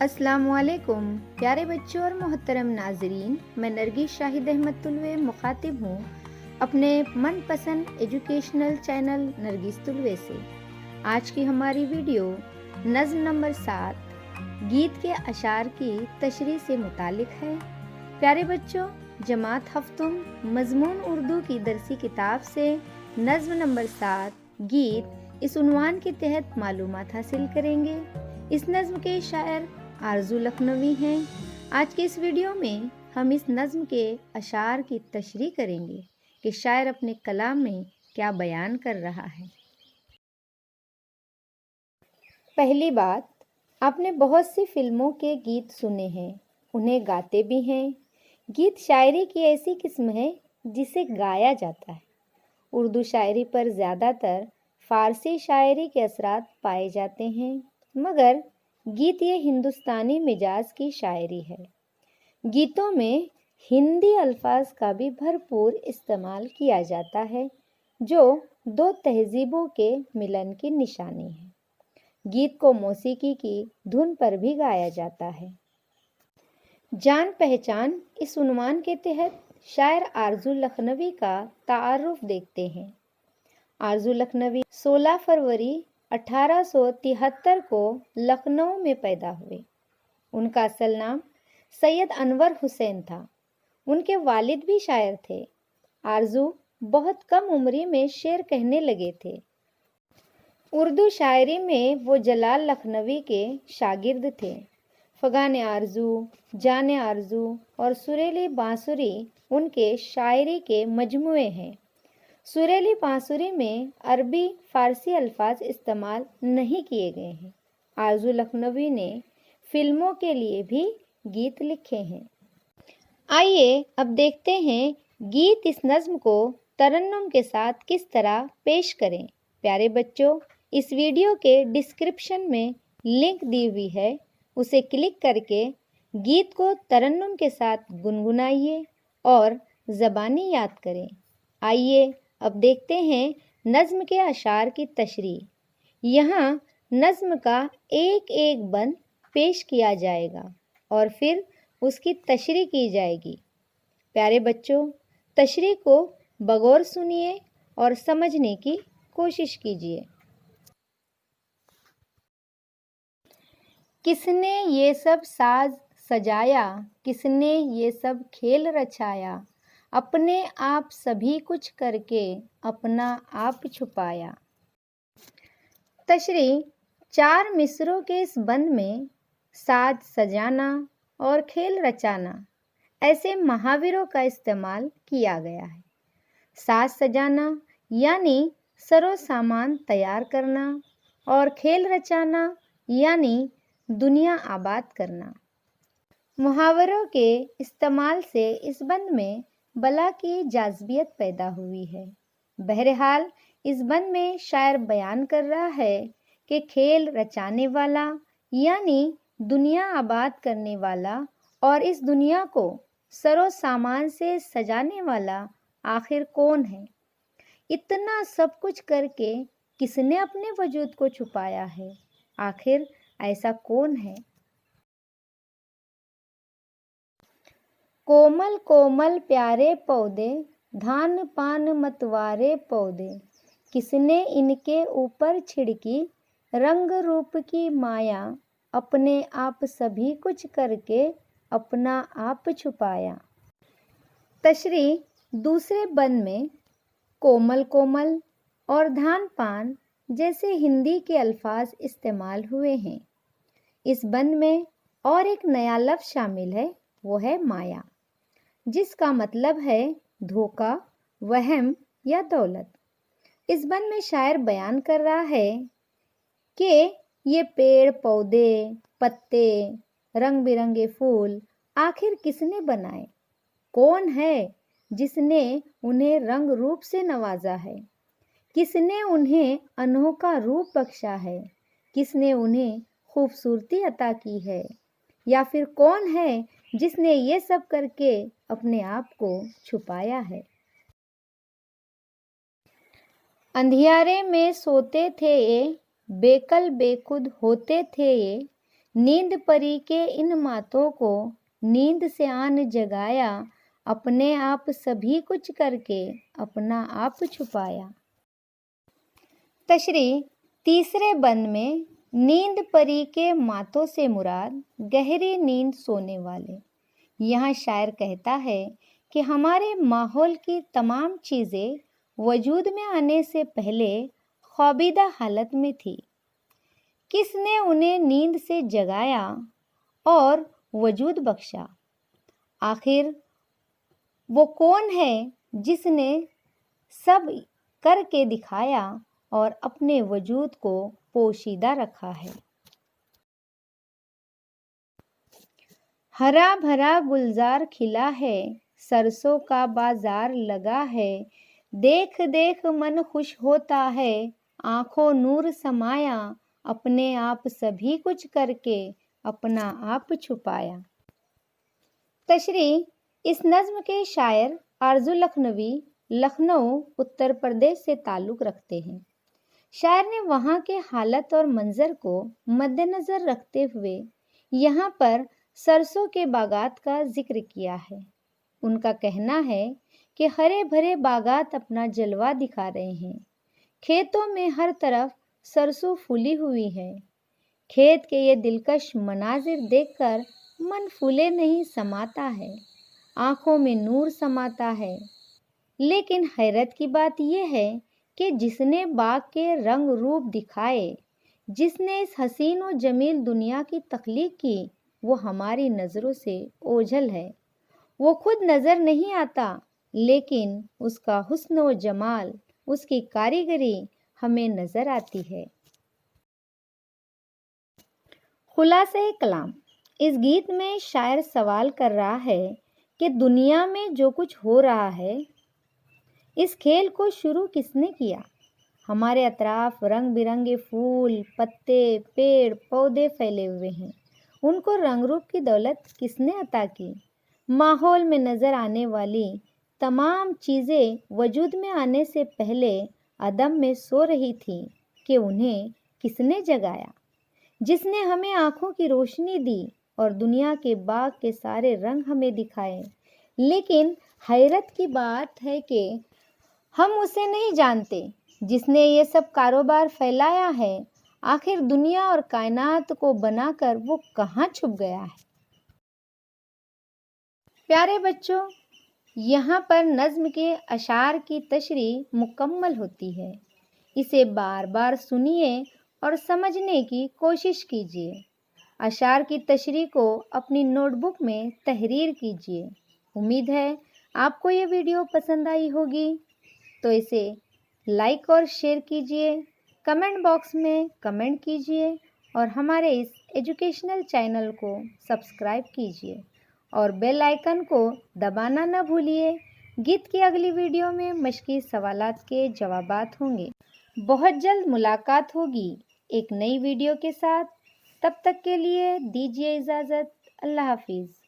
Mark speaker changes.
Speaker 1: अस्सलाम वालेकुम प्यारे बच्चों और मोहतरम नाजरीन, मैं नरगिस शाहिद अहमद तुलवे मुखातिब हूँ अपने मनपसंद एजुकेशनल चैनल नरगिस तुलवे से। आज की हमारी वीडियो नज़्म नंबर 7 गीत के अशार की तशरीह से मुतालिक है। प्यारे बच्चों, जमात हफ्तुम मजमून उर्दू की दरसी किताब से नज़्म नंबर 7 गीत इस उन्वान के तहत मालूमात हासिल करेंगे। इस नज़्म के शायर आरजू लखनवी हैं। आज के इस वीडियो में हम इस नज़्म के अशार की तशरीह करेंगे कि शायर अपने कलाम में क्या बयान कर रहा है। पहली बात, आपने बहुत सी फिल्मों के गीत सुने हैं, उन्हें गाते भी हैं। गीत शायरी की ऐसी किस्म है जिसे गाया जाता है। उर्दू शायरी पर ज़्यादातर फ़ारसी शायरी के असरात पाए जाते हैं, मगर गीत ये हिंदुस्तानी मिजाज की शायरी है। गीतों में हिंदी अल्फाज का भी भरपूर इस्तेमाल किया जाता है, जो दो तहजीबों के मिलन की निशानी है। गीत को मौसीकी की धुन पर भी गाया जाता है। जान पहचान इस उन्वान के तहत शायर आरजू लखनवी का तारुफ देखते हैं। आरजू लखनवी 16 फरवरी 1873 को लखनऊ में पैदा हुए। उनका असल नाम सैयद अनवर हुसैन था। उनके वालिद भी शायर थे। आरजू बहुत कम उम्री में शेर कहने लगे थे। उर्दू शायरी में वो जलाल लखनवी के शागिर्द थे। फगान आरजू, जान आरजू और सुरीली बांसुरी उनके शायरी के मजमुए हैं। सुरीली बांसुरी में अरबी फ़ारसी अल्फाज इस्तेमाल नहीं किए गए हैं। आरजू लखनवी ने फिल्मों के लिए भी गीत लिखे हैं। आइए अब देखते हैं गीत इस नज़्म को तरन्नुम के साथ किस तरह पेश करें। प्यारे बच्चों, इस वीडियो के डिस्क्रिप्शन में लिंक दी हुई है, उसे क्लिक करके गीत को तरन्नुम के साथ गुनगुनाइए और ज़बानी याद करें। आइए अब देखते हैं नज़्म के अशार की तशरीह। यहाँ नज़्म का एक एक बंद पेश किया जाएगा और फिर उसकी तशरीह की जाएगी। प्यारे बच्चों, तशरीह को बगौर सुनिए और समझने की कोशिश कीजिए। किसने ये सब साज सजाया, किसने ये सब खेल रचाया, अपने आप सभी कुछ करके अपना आप छुपाया। तशरीह 4 मिसरों के इस बंद में साज सजाना और खेल रचाना ऐसे महावरों का इस्तेमाल किया गया है। साज सजाना यानी सरो सामान तैयार करना और खेल रचाना यानी दुनिया आबाद करना। मुहावरों के इस्तेमाल से इस बंद में बला की जाज़बियत पैदा हुई है। बहरहाल इस बंद में शायर बयान कर रहा है कि खेल रचाने वाला यानी दुनिया आबाद करने वाला और इस दुनिया को सरो सामान से सजाने वाला आखिर कौन है। इतना सब कुछ करके किसने अपने वजूद को छुपाया है, आखिर ऐसा कौन है। कोमल कोमल प्यारे पौधे, धान पान मतवारे पौधे, किसने इनके ऊपर छिड़की रंग रूप की माया, अपने आप सभी कुछ करके अपना आप छुपाया। तशरीह दूसरे बंद में कोमल कोमल और धान पान जैसे हिंदी के अल्फाज इस्तेमाल हुए हैं। इस बंद में और एक नया लफ्ज़ शामिल है, वो है माया, जिसका मतलब है धोखा, वहम या दौलत। इस बंद में शायर बयान कर रहा है कि ये पेड़ पौधे, पत्ते, रंग बिरंगे फूल आखिर किसने बनाए, कौन है जिसने उन्हें रंग रूप से नवाजा है, किसने उन्हें अनोखा रूप बख्शा है, किसने उन्हें खूबसूरती अता की है, या फिर कौन है जिसने ये सब करके अपने आप को छुपाया है। अंधियारे में सोते थे ये, बेकल बेखुद होते थे ये, नींद परी के इन मातों को नींद से आन जगाया, अपने आप सभी कुछ करके अपना आप छुपाया। तशरीह तीसरे बंद में नींद परी के मातों से मुराद गहरी नींद सोने वाले। यहाँ शायर कहता है कि हमारे माहौल की तमाम चीज़ें वजूद में आने से पहले ख्वाबीदा हालत में थी। किसने उन्हें नींद से जगाया और वजूद बख्शा? आखिर वो कौन है जिसने सब करके दिखाया और अपने वजूद को पोशीदा रखा है? हरा भरा गुलजार खिला है, सरसों का बाजार लगा है, देख देख मन खुश होता है, आंखों नूर समाया, अपने आप सभी कुछ करके अपना आप छुपाया। तशरीह इस नज़्म के शायर आरज़ू लखनवी लखनऊ उत्तर प्रदेश से ताल्लुक़ रखते हैं। शायर ने वहाँ के हालत और मंज़र को मद्देनज़र रखते हुए यहाँ पर सरसों के बागात का जिक्र किया है। उनका कहना है कि हरे भरे बागात अपना जलवा दिखा रहे हैं। खेतों में हर तरफ सरसों फूली हुई है। खेत के ये दिलकश मनाजिर देखकर मन फूले नहीं समाता है, आँखों में नूर समाता है। लेकिन हैरत की बात यह है कि जिसने बाग के रंग रूप दिखाए, जिसने इस हसीन और जमील दुनिया की तख्लीक की, वो हमारी नज़रों से ओझल है। वो खुद नज़र नहीं आता, लेकिन उसका हुस्न और जमाल, उसकी कारीगरी हमें नज़र आती है। खुलासे कलाम। इस गीत में शायर सवाल कर रहा है कि दुनिया में जो कुछ हो रहा है, इस खेल को शुरू किसने किया? हमारे अतराफ रंग बिरंगे फूल, पत्ते, पेड़ पौधे फैले हुए हैं। उनको रंग रूप की दौलत किसने अता की? माहौल में नज़र आने वाली तमाम चीज़ें वजूद में आने से पहले अदम में सो रही थी कि उन्हें किसने जगाया? जिसने हमें आँखों की रोशनी दी और दुनिया के बाग के सारे रंग हमें दिखाए। लेकिन हैरत की बात है कि हम उसे नहीं जानते जिसने ये सब कारोबार फैलाया है। आखिर दुनिया और कायनात को बनाकर वो कहाँ छुप गया है? प्यारे बच्चों, यहाँ पर नज़्म के अशार की तशरीह मुकम्मल होती है। इसे बार बार सुनिए और समझने की कोशिश कीजिए। अशार की तशरीह को अपनी नोटबुक में तहरीर कीजिए। उम्मीद है आपको ये वीडियो पसंद आई होगी, तो इसे लाइक और शेयर कीजिए, कमेंट बॉक्स में कमेंट कीजिए और हमारे इस एजुकेशनल चैनल को सब्सक्राइब कीजिए और बेल आइकन को दबाना न भूलिए। गीत की अगली वीडियो में मश्की सवालात के जवाबात होंगे। बहुत जल्द मुलाकात होगी एक नई वीडियो के साथ। तब तक के लिए दीजिए इजाज़त। अल्लाह हाफिज़।